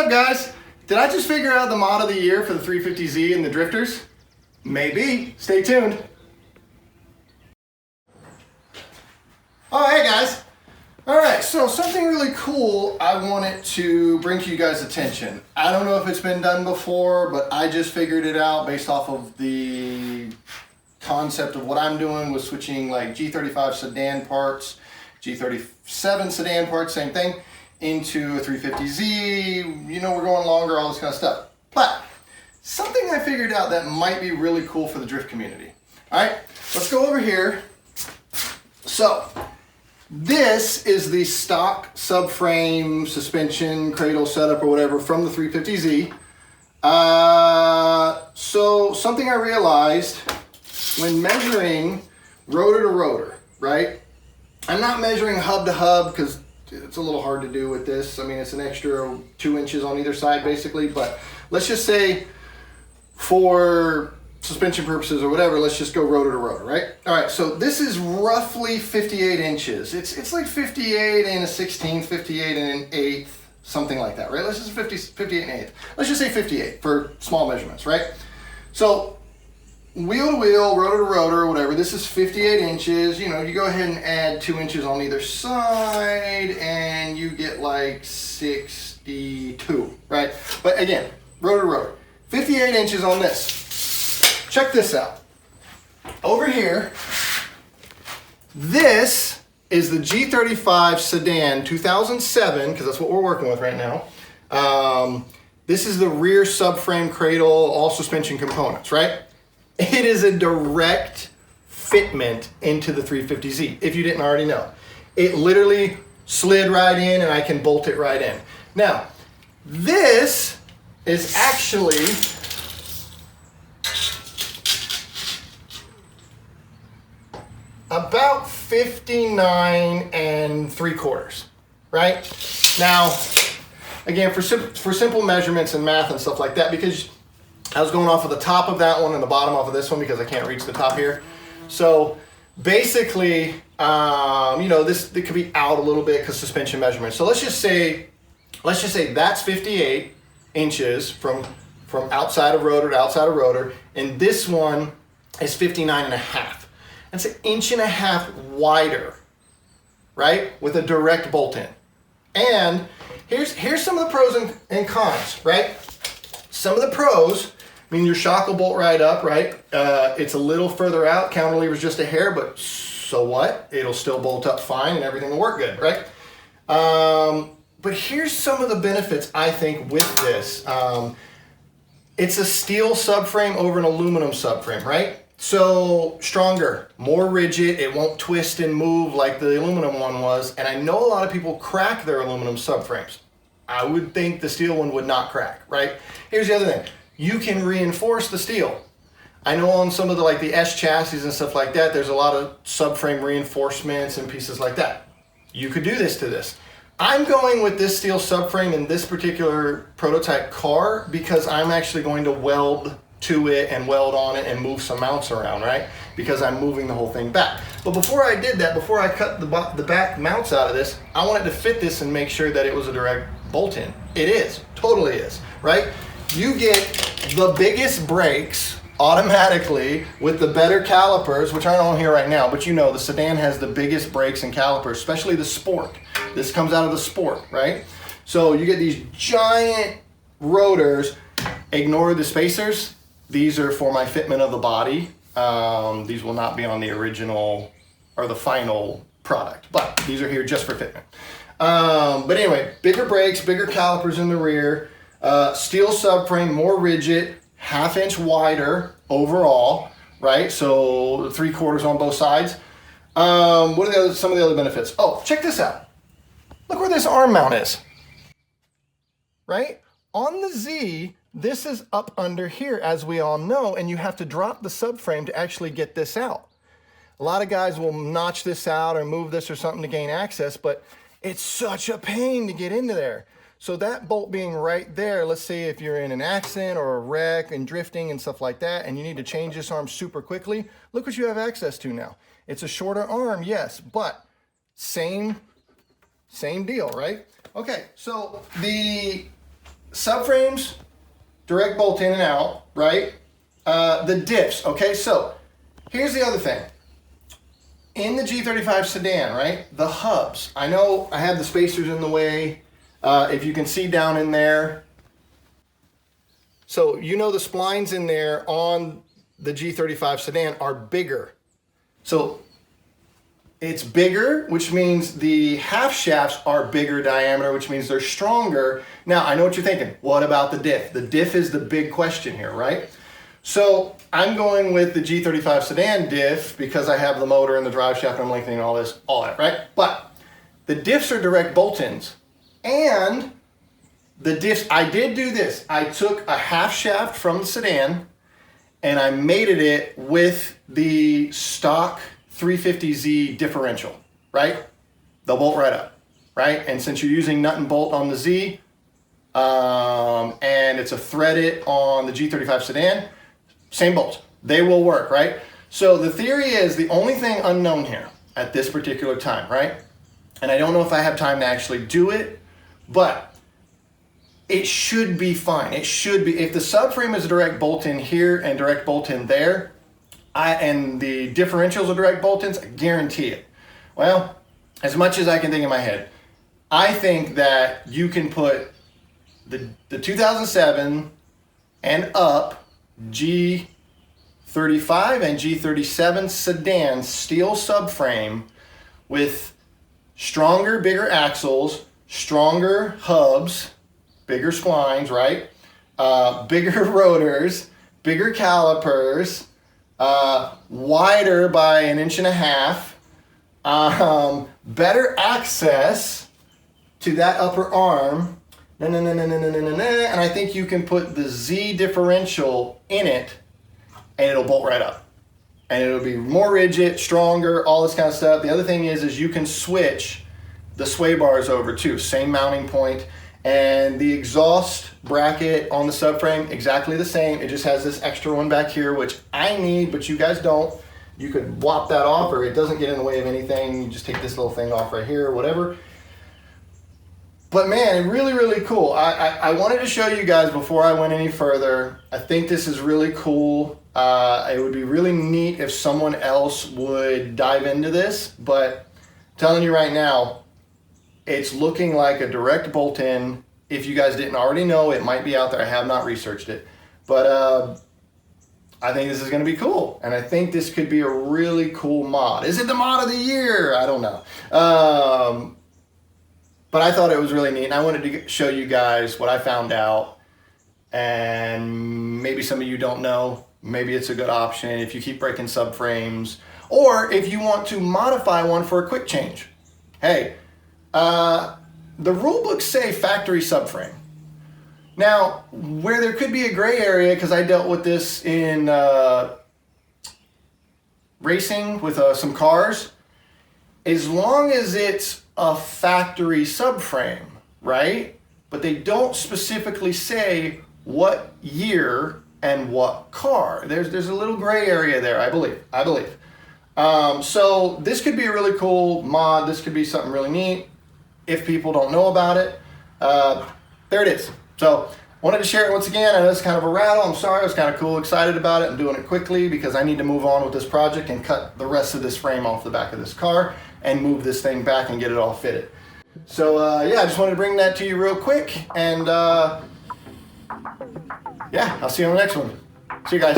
up, guys? Did I just figure out the mod of the year for the 350Z and the drifters? Maybe. Stay tuned. Oh, hey guys. All right, so something really cool I wanted to bring to you guys' attention. I don't know if it's been done before, but I just figured it out based off of the concept of what I'm doing with switching like G35 sedan parts, G37 sedan parts, same thing, into a 350Z. You know, we're going longer, all this kind of stuff. But something I figured out that might be really cool for the drift community. All right, let's go over here. So this is the stock subframe suspension cradle setup or whatever from the 350Z. So something I realized when measuring rotor to rotor, right? I'm not measuring hub to hub because it's a little hard to do with this. I mean, it's an extra 2 inches on either side basically, but let's just say for suspension purposes or whatever, let's just go rotor to rotor, right? All right, so this is roughly 58 inches. It's like 58 and a 16th, 58 and an 1/8, something like that, right? Let's just 58 and 1/8. Let's just say 58 for small measurements, right? So wheel to wheel, rotor to rotor, whatever, this is 58 inches. You know, you go ahead and add 2 inches on either side and you get like 62, right? But again, rotor to rotor, 58 inches on this. Check this out. Over here, this is the G35 sedan 2007, because that's what we're working with right now. This is the rear subframe cradle, all suspension components, right? It is a direct fitment into the 350Z, if you didn't already know. It literally slid right in and I can bolt it right in. Now, this is actually about 59 3/4, right? Now, again, for simple measurements and math and stuff like that, because I was going off of the top of that one and the bottom off of this one because I can't reach the top here. So basically, you know, it could be out a little bit because suspension measurements. So let's just say that's 58 inches from outside of rotor to outside of rotor, and this one is 59.5. That's 1.5 inches wider, right? With a direct bolt in. And here's some of the pros and cons, right? Some of the pros, I mean, your shock will bolt right up, right? It's a little further out, cantilever's just a hair, but so what? It'll still bolt up fine and everything will work good, right? But here's some of the benefits I think with this. It's a steel subframe over an aluminum subframe, right? So stronger, more rigid, it won't twist and move like the aluminum one was. And I know a lot of people crack their aluminum subframes. I would think the steel one would not crack, right? Here's the other thing. You can reinforce the steel. I know on some of the S chassis and stuff like that, there's a lot of subframe reinforcements and pieces like that. You could do this to this. I'm going with this steel subframe in this particular prototype car because I'm actually going to weld to it and weld on it and move some mounts around, right? Because I'm moving the whole thing back. But before I did that, before I cut the back mounts out of this, I wanted to fit this and make sure that it was a direct bolt in. It is, totally is, right? You get the biggest brakes automatically with the better calipers, which aren't on here right now, but you know the sedan has the biggest brakes and calipers, especially the Sport. This comes out of the Sport, right? So you get these giant rotors. Ignore the spacers. These are for my fitment of the body. These will not be on the original or the final product, but these are here just for fitment. But anyway, bigger brakes, bigger calipers in the rear, steel subframe, more rigid, 1/2 inch wider overall, right? So 3/4 on both sides. What are some of the other benefits? Oh, check this out. Look where this arm mount is, right? On the Z, this is up under here, as we all know, and you have to drop the subframe to actually get this out. A lot of guys will notch this out or move this or something to gain access, but it's such a pain to get into there. So that bolt being right there, let's say if you're in an accident or a wreck and drifting and stuff like that, and you need to change this arm super quickly, look what you have access to now. It's a shorter arm, yes, but same deal, right? Okay, so subframes, direct bolt in and out, right? The diffs, okay? So here's the other thing. In the G35 sedan, right? The hubs. I know I have the spacers in the way. If you can see down in there. So you know the splines in there on the G35 sedan are bigger. So it's bigger, which means the half shafts are bigger diameter, which means they're stronger. Now, I know what you're thinking. What about the diff? The diff is the big question here, right? So I'm going with the G35 sedan diff because I have the motor and the drive shaft and I'm lengthening all that, right? But the diffs are direct bolt-ins. And the diffs, I did do this. I took a half shaft from the sedan and I mated it with the stock 350Z differential, right? They'll bolt right up, right? And since you're using nut and bolt on the Z, and it's a threaded on the G35 sedan, same bolts. They will work, right? So the theory is the only thing unknown here at this particular time, right? And I don't know if I have time to actually do it, but it should be fine. It should be. If the subframe is a direct bolt in here and direct bolt in there, and the differentials are direct bolt-ins, I guarantee it. Well, as much as I can think in my head, I think that you can put the 2007 and up G35 and G37 sedan steel subframe with stronger, bigger axles, stronger hubs, bigger splines, right? Bigger rotors, bigger calipers, wider by 1.5 inches, better access to that upper arm, and I think you can put the Z differential in it and it'll bolt right up. And it'll be more rigid, stronger, all this kind of stuff. The other thing is you can switch the sway bars over too, same mounting point. And the exhaust bracket on the subframe, exactly the same. It just has this extra one back here, which I need, but you guys don't. You could whop that off or it doesn't get in the way of anything. You just take this little thing off right here or whatever. But man, really, really cool. I wanted to show you guys before I went any further. I think this is really cool. It would be really neat if someone else would dive into this, but I'm telling you right now, it's looking like a direct bolt-in. If you guys didn't already know, it might be out there. I have not researched it. But I think this is going to be cool. And I think this could be a really cool mod. Is it the mod of the year? I don't know. But I thought it was really neat. And I wanted to show you guys what I found out. And maybe some of you don't know. Maybe it's a good option if you keep breaking subframes. Or if you want to modify one for a quick change. Hey. The rule books say factory subframe. Now, where there could be a gray area, because I dealt with this in racing with some cars, as long as it's a factory subframe, right? But they don't specifically say what year and what car. There's a little gray area there, I believe. So this could be a really cool mod. This could be something really neat. If people don't know about it, there it is. So wanted to share it once again. I know it's kind of a rattle. I'm sorry. I was kind of cool, excited about it. I'm doing it quickly because I need to move on with this project and cut the rest of this frame off the back of this car and move this thing back and get it all fitted. So yeah, I just wanted to bring that to you real quick. And yeah, I'll see you on the next one. See you guys.